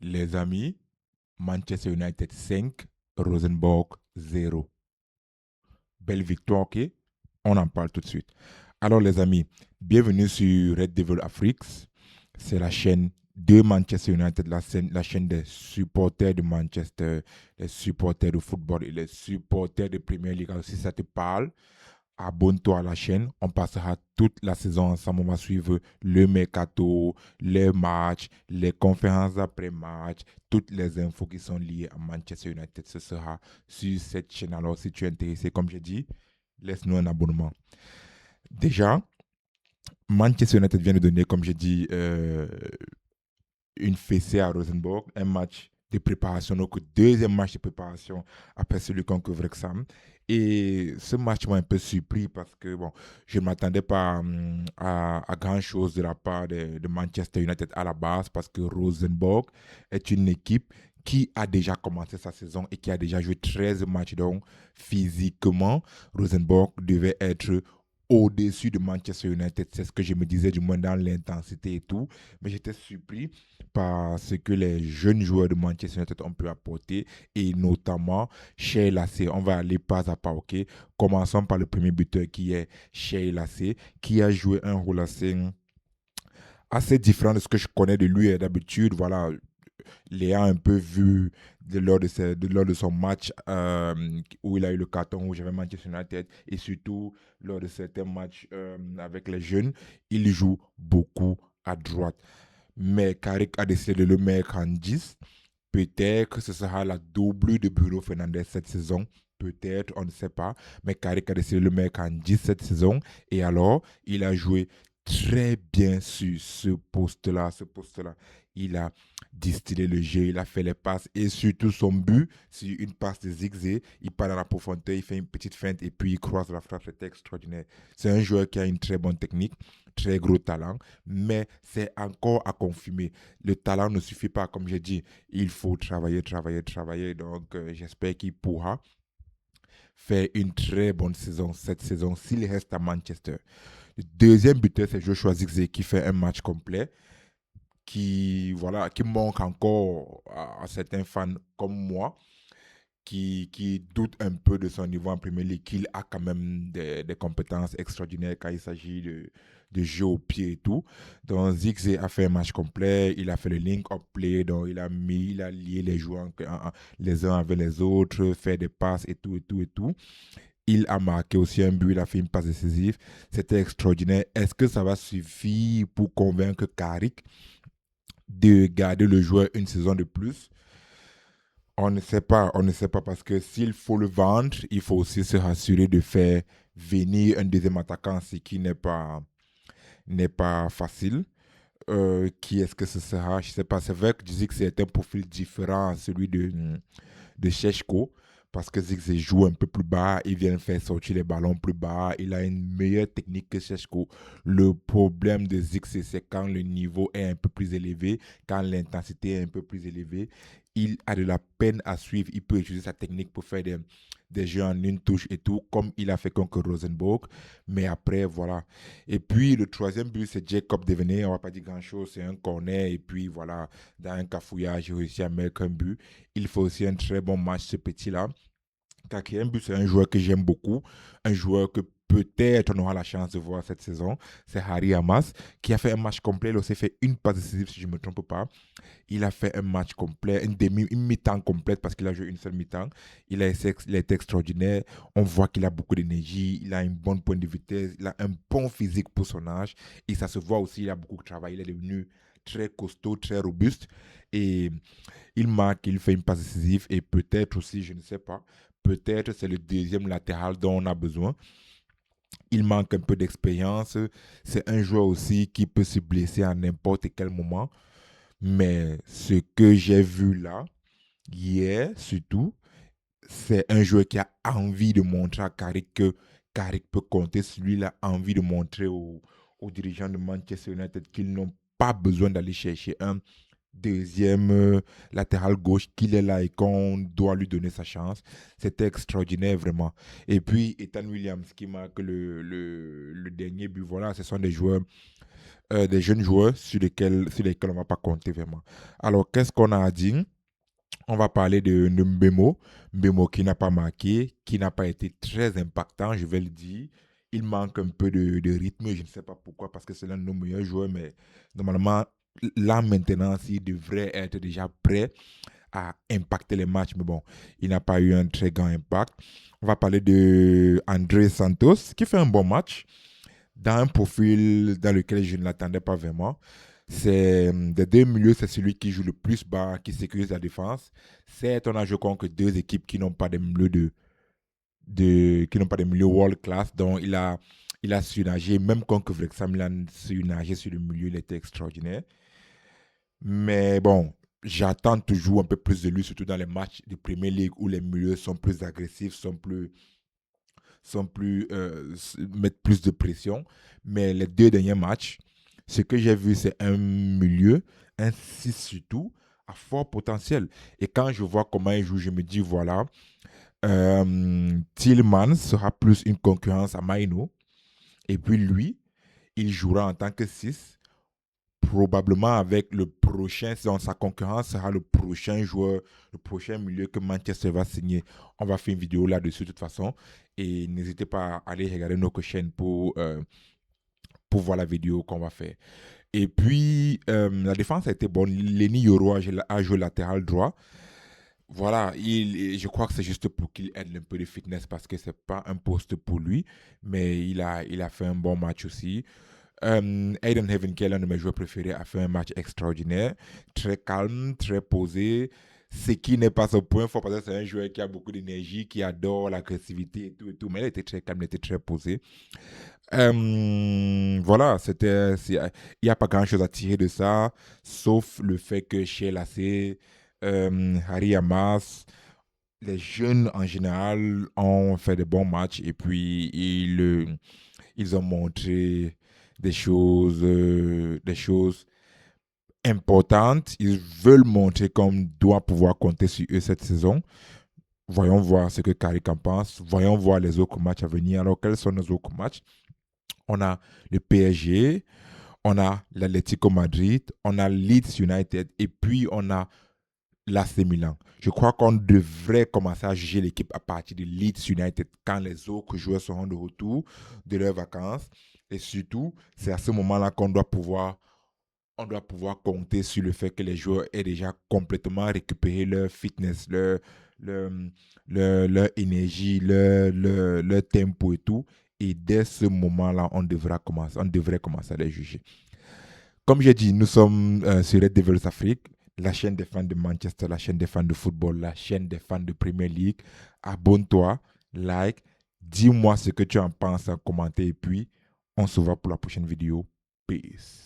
Les amis, Manchester United 5, Rosenborg 0. Belle victoire, ok? On en parle tout de suite. Alors les amis, bienvenue sur Red Devil Afrique. C'est la chaîne de Manchester United, la chaîne des supporters de Manchester, les supporters de football et les supporters de Premier League. Alors, si ça te parle, abonne-toi à la chaîne. On passera toute la saison ensemble. On va suivre le mercato, les matchs, les conférences après-match, toutes les infos qui sont liées à Manchester United. Ce sera sur cette chaîne. Alors, si tu es intéressé, comme j'ai dit, laisse-nous un abonnement. Déjà, Manchester United vient de donner, comme j'ai dit, une fessée à Rosenborg, un match de préparation, donc deuxième match de préparation après celui contre Wrexham. Et ce match m'a un peu surpris parce que bon, je ne m'attendais pas à grand-chose de la part de Manchester United à la base parce que Rosenborg est une équipe qui a déjà commencé sa saison et qui a déjà joué 13 matchs. Donc, physiquement, Rosenborg devait être au-dessus de Manchester United. C'est ce que je me disais, du moins dans l'intensité et tout. Mais j'étais surpris par ce que les jeunes joueurs de Manchester United ont pu apporter et notamment Shea Lassé. On va aller pas à pas, ok? Commençons par le premier buteur qui est Shea Lassé, qui a joué un rôle assez différent de ce que je connais de lui d'habitude. Voilà, Léa a un peu vu lors de son match où il a eu le carton rouge avec Manchester United et surtout lors de certains matchs avec les jeunes, il joue beaucoup à droite. Mais Carrick a décidé de le mettre en 10. Peut-être que ce sera la double de Bruno Fernandes cette saison. Peut-être, on ne sait pas. Mais Carrick a décidé de le mettre en 10 cette saison. Et alors, il a joué très bien sur ce poste-là. Il a distillé le jeu, il a fait les passes et surtout son but, c'est une passe de zigzag. Il part dans la profondeur, il fait une petite feinte et puis il croise la frappe. C'est extraordinaire. C'est un joueur qui a une très bonne technique, très gros talent, mais c'est encore à confirmer. Le talent ne suffit pas, comme j'ai dit. Il faut travailler, travailler, travailler. Donc, j'espère qu'il pourra faire une très bonne saison cette saison s'il reste à Manchester. Le deuxième buteur, c'est Joshua Zirkzee qui fait un match complet qui manque encore à certains fans comme moi qui doute un peu de son niveau en Premier League, qu'il a quand même des compétences extraordinaires quand il s'agit de jeu au pied et tout. Donc Zigzag a fait un match complet, il a fait le link-up play, donc il a lié les joueurs les uns avec les autres, fait des passes et tout, et tout, et tout. Il a marqué aussi un but, il a fait une passe décisive. C'était extraordinaire. Est-ce que ça va suffire pour convaincre Carrick de garder le joueur une saison de plus? On ne sait pas parce que s'il faut le vendre, il faut aussi se rassurer de faire venir un deuxième attaquant, ce qui n'est pas facile. Qui est-ce que ce sera? Je ne sais pas. C'est vrai que je dis que c'est un profil différent à celui de Sheshko parce que Zigzag joue un peu plus bas, il vient faire sortir les ballons plus bas, il a une meilleure technique que Sheshko. Le problème de Zigzag, c'est quand le niveau est un peu plus élevé, quand l'intensité est un peu plus élevée, il a de la peine à suivre, il peut utiliser sa technique pour faire des jeux en une touche et tout, comme il a fait contre Rosenborg, mais après, voilà. Et puis, le troisième but, c'est Jacob Devenay, on va pas dire grand-chose, c'est un corner, et puis voilà, dans un cafouillage, j'ai réussi à mettre un but. Il fait aussi un très bon match, ce petit-là. Kakembu, c'est un joueur que j'aime beaucoup, un joueur que peut-être on aura la chance de voir cette saison. C'est Harry Hamas qui a fait un match complet. Il a aussi fait une passe décisive, si je ne me trompe pas. Il a fait un match complet, une mi-temps complète parce qu'il a joué une seule mi-temps. Il a été extraordinaire. On voit qu'il a beaucoup d'énergie, il a une bonne pointe de vitesse, il a un bon physique pour son âge. Et ça se voit aussi, il a beaucoup travaillé. Il est devenu très costaud, très robuste. Et il marque, il fait une passe décisive et peut-être aussi, je ne sais pas, peut-être c'est le deuxième latéral dont on a besoin. Il manque un peu d'expérience. C'est un joueur aussi qui peut se blesser à n'importe quel moment. Mais ce que j'ai vu là, hier surtout, c'est un joueur qui a envie de montrer à Carrick que Carrick peut compter sur lui. Il a envie de montrer aux dirigeants de Manchester United qu'ils n'ont pas besoin d'aller chercher un deuxième latéral gauche, qu'il est là et qu'on doit lui donner sa chance. C'était extraordinaire, vraiment. Et puis, Ethan Williams qui marque le dernier but, voilà, ce sont des joueurs des jeunes joueurs sur lesquels on ne va pas compter vraiment. Alors, qu'est-ce qu'on a à dire? On va parler de Mbemo. Mbemo qui n'a pas marqué, qui n'a pas été très impactant, je vais le dire. Il manque un peu de rythme, je ne sais pas pourquoi, parce que c'est l'un de nos meilleurs joueurs, mais normalement, là maintenant, il devrait être déjà prêt à impacter les matchs. Mais bon, il n'a pas eu un très grand impact. On va parler de André Santos, qui fait un bon match dans un profil dans lequel je ne l'attendais pas vraiment. C'est des deux milieux, c'est celui qui joue le plus bas, qui sécurise la défense. Certes, on a joué contre deux équipes qui n'ont pas des milieux qui n'ont pas des milieux world class, donc il a su nager, même contre Wrexham, il a su nager sur le milieu, il était extraordinaire. Mais bon, j'attends toujours un peu plus de lui, surtout dans les matchs de Premier League où les milieux sont plus agressifs, mettent plus de pression. Mais les deux derniers matchs, ce que j'ai vu, c'est un milieu, un 6 surtout, à fort potentiel. Et quand je vois comment il joue, je me dis, voilà, Tillman sera plus une concurrence à Maino. Et puis lui, il jouera en tant que 6, probablement avec le prochain, dans sa concurrence sera le prochain joueur, le prochain milieu que Manchester va signer. On va faire une vidéo là-dessus de toute façon. Et n'hésitez pas à aller regarder notre chaîne pour voir la vidéo qu'on va faire. Et puis, la défense a été bonne. Lenny Yoro a joué latéral droit. Voilà, je crois que c'est juste pour qu'il aide un peu de fitness parce que c'est pas un poste pour lui, mais il a fait un bon match aussi. Aiden Heaven, qui est l'un de mes joueurs préférés, a fait un match extraordinaire, très calme, très posé. Ce qui n'est pas son point fort parce que c'est un joueur qui a beaucoup d'énergie, qui adore l'agressivité et tout, mais il était très calme, il était très posé. Voilà, il n'y a pas grand-chose à tirer de ça, sauf le fait que chez l'AC, Harry Hamas, les jeunes en général ont fait de bons matchs et puis ils ont montré des choses importantes. Ils veulent montrer qu'on doit pouvoir compter sur eux cette saison. Voyons voir ce que Carrick en pense. Voyons voir les autres matchs à venir. Alors, quels sont nos autres matchs? On a le PSG, on a l'Atlético Madrid, on a Leeds United et puis on a l'AC Milan. Je crois qu'on devrait commencer à juger l'équipe à partir de Leeds United quand les autres joueurs seront de retour de leurs vacances. Et surtout, c'est à ce moment-là on doit pouvoir compter sur le fait que les joueurs aient déjà complètement récupéré leur fitness, leur, leur énergie, leur tempo et tout. Et dès ce moment-là, on devrait commencer à les juger. Comme j'ai dit, nous sommes sur Red Devils Afrique, la chaîne des fans de Manchester, la chaîne des fans de football, la chaîne des fans de Premier League. Abonne-toi, like, dis-moi ce que tu en penses en commentaire et puis on se voit pour la prochaine vidéo. Peace.